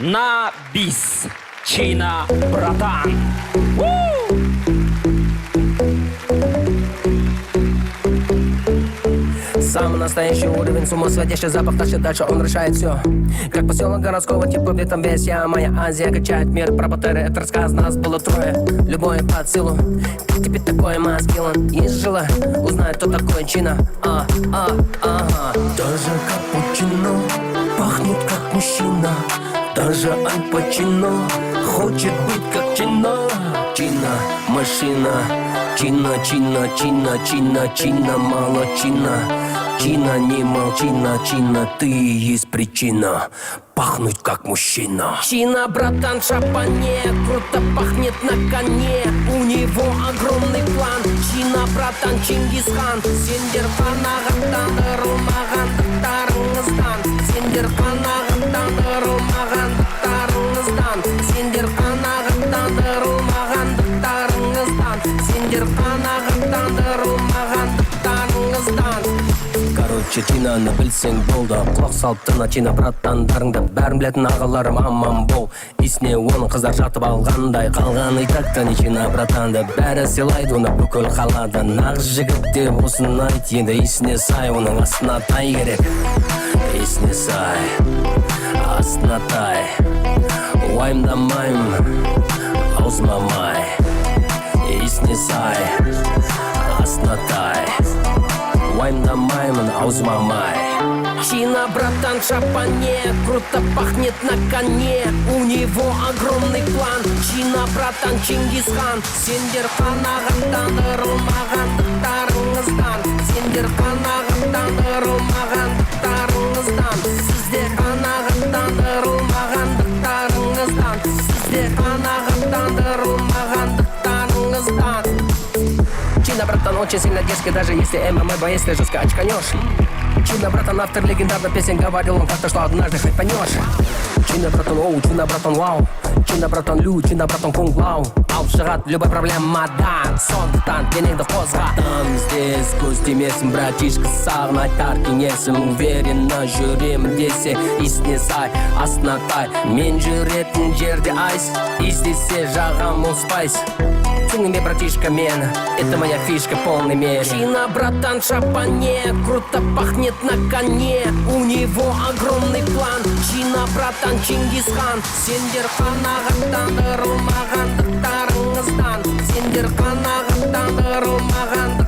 на бис. Чина, братан. Самый настоящий уровень, с ума сводящий запах тащит дальше, он решает все. Как поселок городского типа, в этом весь я. Моя Азия качает мир, про батареи, это рассказ, нас было трое. Любое под силу, как теперь такое маскилан. Есть жила, узнает, кто такой Чина. Даже капучино пахнет как мужчина. Даже Аль Пачино хочет быть как Чина. Чина, машина. Чина, Чина, Чина, Чина, Чина, мало Чина. Чина, не молчина, Чина, ты есть причина пахнуть как мужчина. Чина, братан, шапане, круто пахнет на коне. У него огромный план. Чина, братан, Чингисхан. Сендер ханағаттан ырылмағандықтарыңыздан. Сендер ханағаттан ырылмағандықтарыңыздан. Сендер ханағаттан ырылмағандықтарыңыздан. Сендер ханағаттан ырылмағандықтарыңыздан. Короче, Чинаны білсең болды. Құлақ салып тына Чина браттандарыңды. Бәрін білетін ағаларым аман бол. Есіне оның қыздар жатып алғандай. Қалғаны тактан Чина братанды. Бәрі сыйлайды оны бүкіл қалада. Нағыз жігіт деп осыны айт. Енді есіне сай, оның астына тай керек. Есіне сай, астына тай. Уайымдамайым, аузмамай. Есіне сай, астына тай. Уайымдамаймын, аузмамай. Чина, братан, шапане, круто пахнет на коне. У него огромный план. Чина, братан, Чингисхан. Сендер ханағаттан ырылмағандықтарыңыздан. Сендер ханағаттан ырылмағандықтарыңыздан. Сіздер ханағаттан ырылмағандықтарыңыздан. Сіздер ханағаттан ырылмағандықтарыңыздан. Чина, братан, очень сильно дерзкий, даже если ММА боец, ты жестко очканешь. Чина, братан, автор легендарных песен, говорил он как-то, что однажды хайпанешь. Чина, братан, оу, Чина, братан, вау. Чина, братан, лю, Чина, братан, кунг, лау. Алып шығат любой проблемадан. Сондықтан денеңді қозға. Там здесь көз тимесін, братишка, сағын айтар кеңесім. Уверенно жүремін десе, есіне сай, астына тай. Мен жүретін жерде айс, іздесе жағам ол спайс. Ценными, братишка, мен, это моя фишка в полной мере. Чина, братан, шапане, круто пахнет на коне. У него огромный план. Чина, братан, Чингисхан. Сендер ханағаттан ырылмағандықтарыңыздан. Сендер ханағаттан ырылмағандықтарыңыздан.